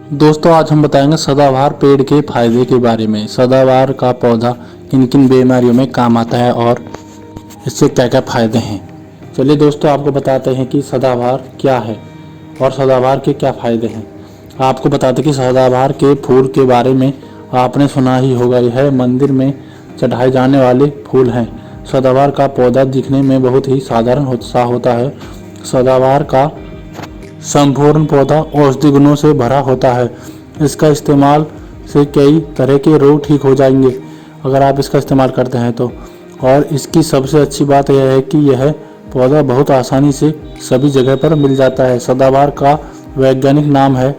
दोस्तों आज हम बताएंगे सदाबहार पेड़ के फायदे के बारे में। सदाबहार का पौधा किन किन बीमारियों में काम आता है और इससे क्या क्या फायदे हैं। चलिए दोस्तों आपको बताते हैं कि सदाबहार क्या है और सदाबहार के क्या फायदे हैं। आपको बताते हैं कि सदाबहार के फूल के बारे में आपने सुना ही होगा। यह मंदिर में चढ़ाए जाने वाले फूल हैं। सदाबहार का पौधा दिखने में बहुत ही साधारण सा होता है। सदाबहार का संपूर्ण पौधा औषधि गुणों से भरा होता है। इसका इस्तेमाल से कई तरह के रोग ठीक हो जाएंगे अगर आप इसका इस्तेमाल करते हैं तो। और इसकी सबसे अच्छी बात यह है कि यह पौधा बहुत आसानी से सभी जगह पर मिल जाता है। सदाबहार का वैज्ञानिक नाम है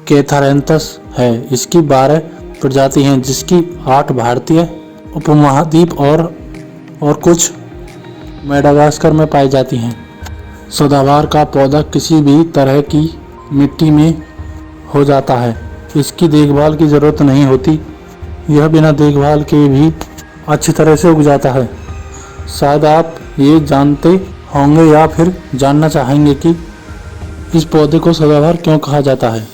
कैथारैंथस है। इसकी 12 प्रजाति हैं जिसकी 8 भारतीय उपमहाद्वीप और कुछ मेडागास्कर में पाई जाती हैं। सदाबहार का पौधा किसी भी तरह की मिट्टी में हो जाता है। इसकी देखभाल की ज़रूरत नहीं होती। यह बिना देखभाल के भी अच्छी तरह से उग जाता है। शायद आप ये जानते होंगे या फिर जानना चाहेंगे कि इस पौधे को सदाबहार क्यों कहा जाता है।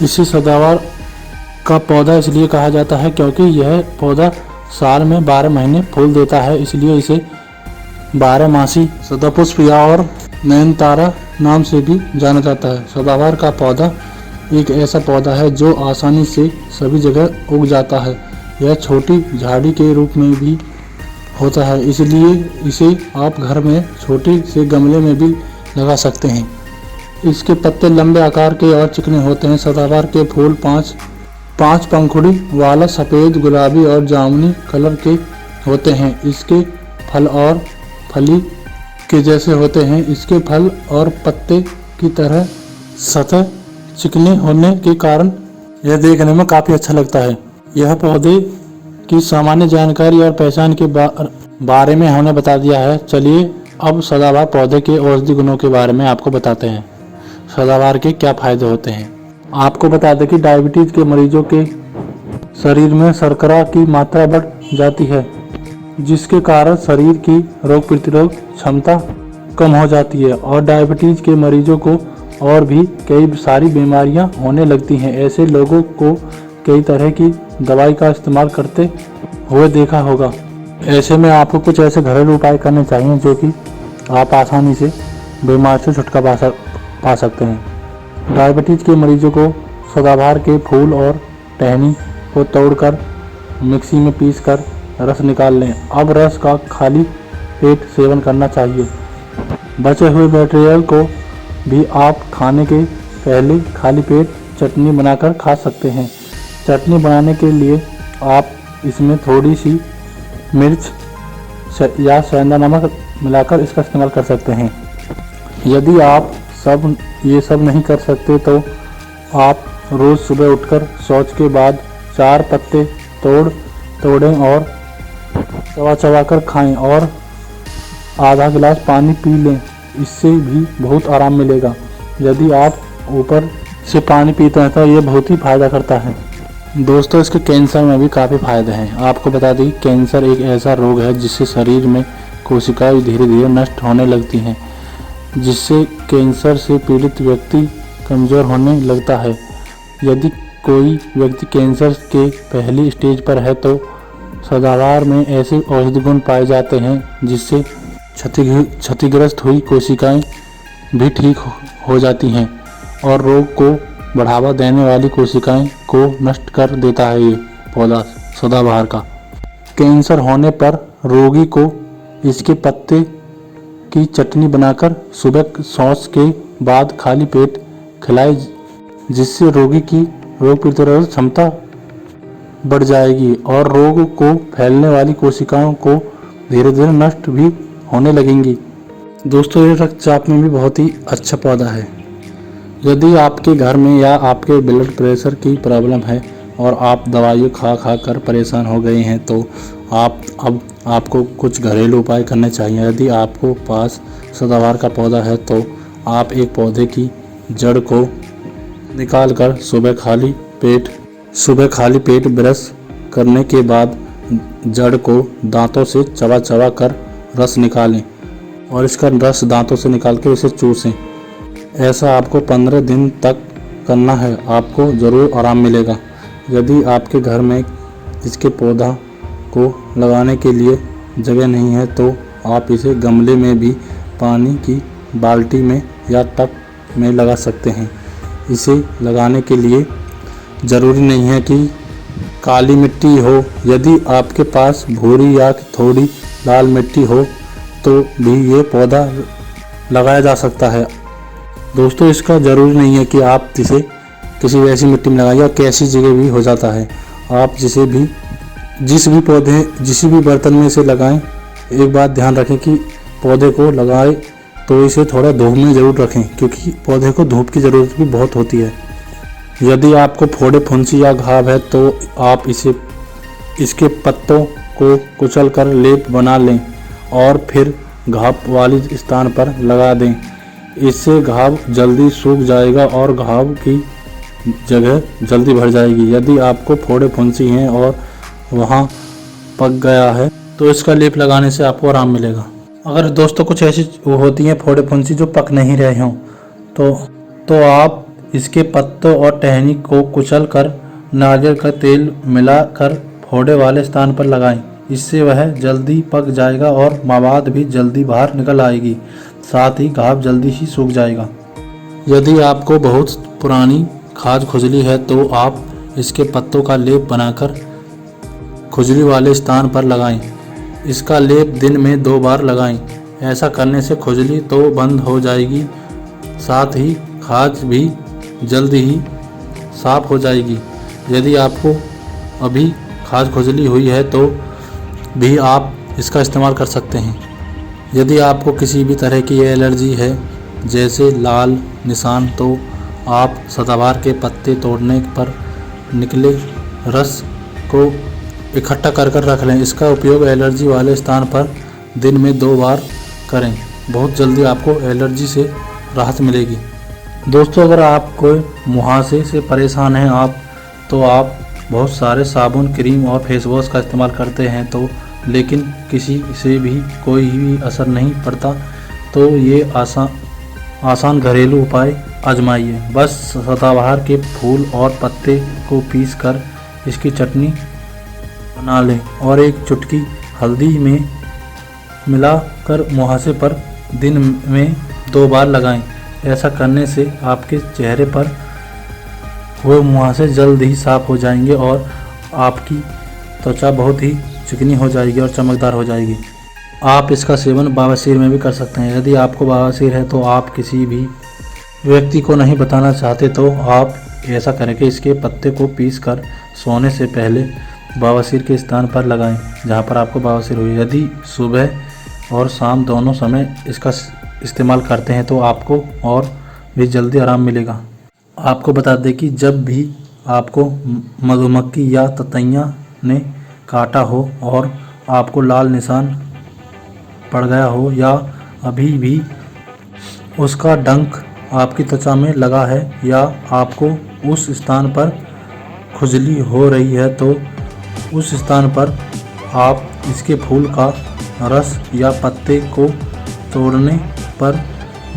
इसे सदाबहार का पौधा इसलिए कहा जाता है क्योंकि यह पौधा साल में 12 महीने फूल देता है, इसलिए इसे 12मासी सदापुष्प या और नयनतारा नाम से भी जाना जाता है। सदाबहार का पौधा एक ऐसा पौधा है जो आसानी से सभी जगह उग जाता है। यह छोटी झाड़ी के रूप में भी होता है, इसलिए इसे आप घर में छोटे से गमले में भी लगा सकते हैं। इसके पत्ते लंबे आकार के और चिकने होते हैं। सदाबहार के फूल पांच पंखुड़ी वाला सफ़ेद, गुलाबी और जामुनी कलर के होते हैं। इसके फल और फली के जैसे होते हैं। इसके फल और पत्ते की तरह सतह चिकने होने के कारण यह देखने में काफ़ी अच्छा लगता है। यह पौधे की सामान्य जानकारी और पहचान के बारे में हमने बता दिया है। चलिए अब सदाबहार पौधे के औषधि गुणों के बारे में आपको बताते हैं। सदाबहार के क्या फायदे होते हैं। आपको बता दें कि डायबिटीज़ के मरीजों के शरीर में शर्करा की मात्रा बढ़ जाती है, जिसके कारण शरीर की रोग प्रतिरोध क्षमता कम हो जाती है और डायबिटीज़ के मरीजों को और भी कई सारी बीमारियां होने लगती हैं। ऐसे लोगों को कई तरह की दवाई का इस्तेमाल करते हुए देखा होगा। ऐसे में आपको कुछ ऐसे घरेलू उपाय करने चाहिए जो कि आप आसानी से बीमारी से छुटकारा पा सकते हैं। डायबिटीज़ के मरीजों को सदाबहार के फूल और टहनी को तोड़कर मिक्सी में पीसकर रस निकाल लें। अब रस का खाली पेट सेवन करना चाहिए। बचे हुए मटेरियल को भी आप खाने के पहले खाली पेट चटनी बनाकर खा सकते हैं। चटनी बनाने के लिए आप इसमें थोड़ी सी मिर्च या सेंधा नमक मिलाकर इसका इस्तेमाल कर सकते हैं। यदि आप ये सब नहीं कर सकते तो आप रोज़ सुबह उठकर शौच के बाद 4 पत्ते तोड़ें और चबा कर खाएं और आधा गिलास पानी पी लें। इससे भी बहुत आराम मिलेगा। यदि आप ऊपर से पानी पीते हैं तो ये बहुत ही फायदा करता है। दोस्तों इसके कैंसर में भी काफ़ी फायदे हैं। आपको बता दें कि कैंसर एक ऐसा रोग है जिससे शरीर में कोशिकाएं धीरे धीरे नष्ट होने लगती हैं, जिससे कैंसर से पीड़ित व्यक्ति कमज़ोर होने लगता है। यदि कोई व्यक्ति कैंसर के पहली स्टेज पर है तो सदाबहार में ऐसे औषधि गुण पाए जाते हैं जिससे क्षतिग्रस्त हुई कोशिकाएं भी ठीक हो जाती हैं और रोग को बढ़ावा देने वाली कोशिकाएं को नष्ट कर देता है। ये पौधा सदाबहार का कैंसर होने पर रोगी को इसके पत्ते की चटनी बनाकर सुबह शौच के बाद खाली पेट खिलाए, जिससे रोगी की रोग प्रतिरोधक क्षमता बढ़ जाएगी और रोग को फैलने वाली कोशिकाओं को धीरे धीरे नष्ट भी होने लगेंगी। दोस्तों ये रक्तचाप में भी बहुत ही अच्छा पौधा है। यदि आपके घर में या आपके ब्लड प्रेशर की प्रॉब्लम है और आप दवाइयाँ खा कर परेशान हो गए हैं तो आपको कुछ घरेलू उपाय करने चाहिए। यदि आपको पास सदाबहार का पौधा है तो आप एक पौधे की जड़ को निकाल कर सुबह खाली पेट ब्रश करने के बाद जड़ को दांतों से चबा कर रस निकालें और इसका रस दांतों से निकाल के इसे चूसें। ऐसा आपको 15 दिन तक करना है, आपको ज़रूर आराम मिलेगा। यदि आपके घर में इसके पौधा को लगाने के लिए जगह नहीं है तो आप इसे गमले में भी पानी की बाल्टी में या टब में लगा सकते हैं। इसे लगाने के लिए ज़रूरी नहीं है कि काली मिट्टी हो, यदि आपके पास भूरी या थोड़ी लाल मिट्टी हो तो भी ये पौधा लगाया जा सकता है। दोस्तों, इसका ज़रूरी नहीं है कि आप इसे किसी वैसी मिट्टी में लगाइए, कैसी जगह भी हो जाता है। आप जिस भी बर्तन में इसे लगाएं, एक बात ध्यान रखें कि पौधे को लगाएं तो इसे थोड़ा धूप में ज़रूर रखें, क्योंकि पौधे को धूप की ज़रूरत भी बहुत होती है। यदि आपको फोड़े फुंसी या घाव है तो आप इसके पत्तों को कुचल कर लेप बना लें और फिर घाव वाली स्थान पर लगा दें। इससे घाव जल्दी सूख जाएगा और घाव की जगह जल्दी भर जाएगी। यदि आपको फोड़े फुंसी हैं और वहाँ पक गया है तो इसका लेप लगाने से आपको आराम मिलेगा। अगर दोस्तों कुछ ऐसी होती हैं फोड़े फुंसी जो पक नहीं रहे हों तो आप इसके पत्तों और टहनी को कुचल कर नारियल का तेल मिलाकर फोड़े वाले स्थान पर लगाएं। इससे वह जल्दी पक जाएगा और मवाद भी जल्दी बाहर निकल आएगी, साथ ही घाव जल्दी ही सूख जाएगा। यदि आपको बहुत पुरानी खाज खुजली है तो आप इसके पत्तों का लेप बनाकर खुजली वाले स्थान पर लगाएं। इसका लेप दिन में 2 बार लगाएं। ऐसा करने से खुजली तो बंद हो जाएगी, साथ ही खाज भी जल्दी ही साफ हो जाएगी। यदि आपको अभी खाज खुजली हुई है तो भी आप इसका इस्तेमाल कर सकते हैं। यदि आपको किसी भी तरह की एलर्जी है जैसे लाल निशान, तो आप सदाबहार के पत्ते तोड़ने पर निकले रस को इकट्ठा कर रख लें। इसका उपयोग एलर्जी वाले स्थान पर दिन में 2 बार करें। बहुत जल्दी आपको एलर्जी से राहत मिलेगी। दोस्तों, अगर आप कोई मुहासे से परेशान हैं तो आप बहुत सारे साबुन, क्रीम और फेस वॉश का इस्तेमाल करते हैं लेकिन किसी से भी कोई भी असर नहीं पड़ता तो ये आसान घरेलू उपाय आजमाइए। बस सदाबहार के फूल और पत्ते को पीस कर इसकी चटनी बना लें और एक चुटकी हल्दी में मिलाकर मुहासे पर दिन में 2 बार लगाएं। ऐसा करने से आपके चेहरे पर हुए मुहासे जल्द ही साफ हो जाएंगे और आपकी त्वचा बहुत ही चिकनी हो जाएगी और चमकदार हो जाएगी। आप इसका सेवन बवासीर में भी कर सकते हैं। यदि आपको बवासीर है तो आप किसी भी व्यक्ति को नहीं बताना चाहते तो आप ऐसा करें कि इसके पत्ते को पीस कर सोने से पहले बवासीर के स्थान पर लगाएं जहां पर आपको बवासीर हुई। यदि सुबह और शाम दोनों समय इसका इस्तेमाल करते हैं तो आपको और भी जल्दी आराम मिलेगा। आपको बता दें कि जब भी आपको मधुमक्खी या ततैया ने काटा हो और आपको लाल निशान पड़ गया हो या अभी भी उसका डंक आपकी त्वचा में लगा है या आपको उस स्थान पर खुजली हो रही है तो उस स्थान पर आप इसके फूल का रस या पत्ते को तोड़ने पर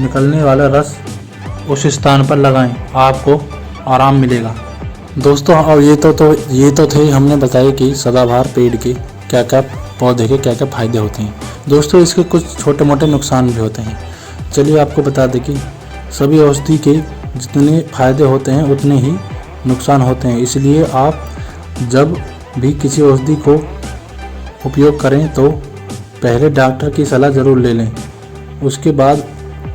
निकलने वाला रस उस स्थान पर लगाएं। आपको आराम मिलेगा। दोस्तों, और ये तो थे हमने बताया कि सदाबहार पेड़ के पौधे के क्या क्या फ़ायदे होते हैं। दोस्तों, इसके कुछ छोटे मोटे नुकसान भी होते हैं। चलिए आपको बता दें कि सभी औषधि के जितने फ़ायदे होते हैं उतने ही नुकसान होते हैं। इसलिए आप जब भी किसी औषधि को उपयोग करें तो पहले डॉक्टर की सलाह ज़रूर ले लें, उसके बाद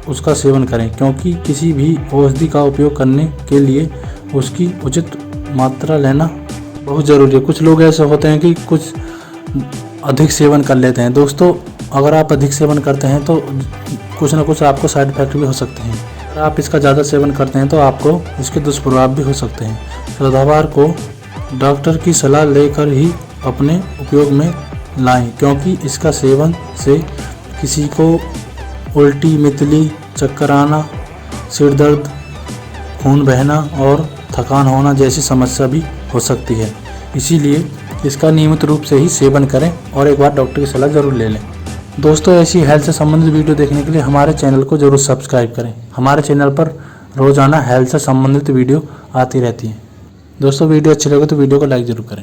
उसका सेवन करें, क्योंकि किसी भी औषधि का उपयोग करने के लिए उसकी उचित मात्रा लेना बहुत ज़रूरी है। कुछ लोग ऐसे होते हैं कि कुछ अधिक सेवन कर लेते हैं। दोस्तों, अगर आप अधिक सेवन करते हैं तो कुछ ना कुछ आपको साइड इफेक्ट भी हो सकते हैं। अगर आप इसका ज़्यादा सेवन करते हैं तो आपको इसके दुष्प्रभाव भी हो सकते हैं। सदाबहार को डॉक्टर की सलाह लेकर ही अपने उपयोग में लाएं, क्योंकि इसका सेवन से किसी को उल्टी, मितली, चक्कर आना, सिर दर्द, खून बहना और थकान होना जैसी समस्या भी हो सकती है। इसीलिए इसका नियमित रूप से ही सेवन करें और एक बार डॉक्टर की सलाह ज़रूर ले लें। दोस्तों, ऐसी हेल्थ से संबंधित वीडियो देखने के लिए हमारे चैनल को ज़रूर सब्सक्राइब करें। हमारे चैनल पर रोज़ाना हेल्थ से संबंधित वीडियो आती रहती हैं। दोस्तों वीडियो अच्छी लगे तो वीडियो को लाइक ज़रूर करें।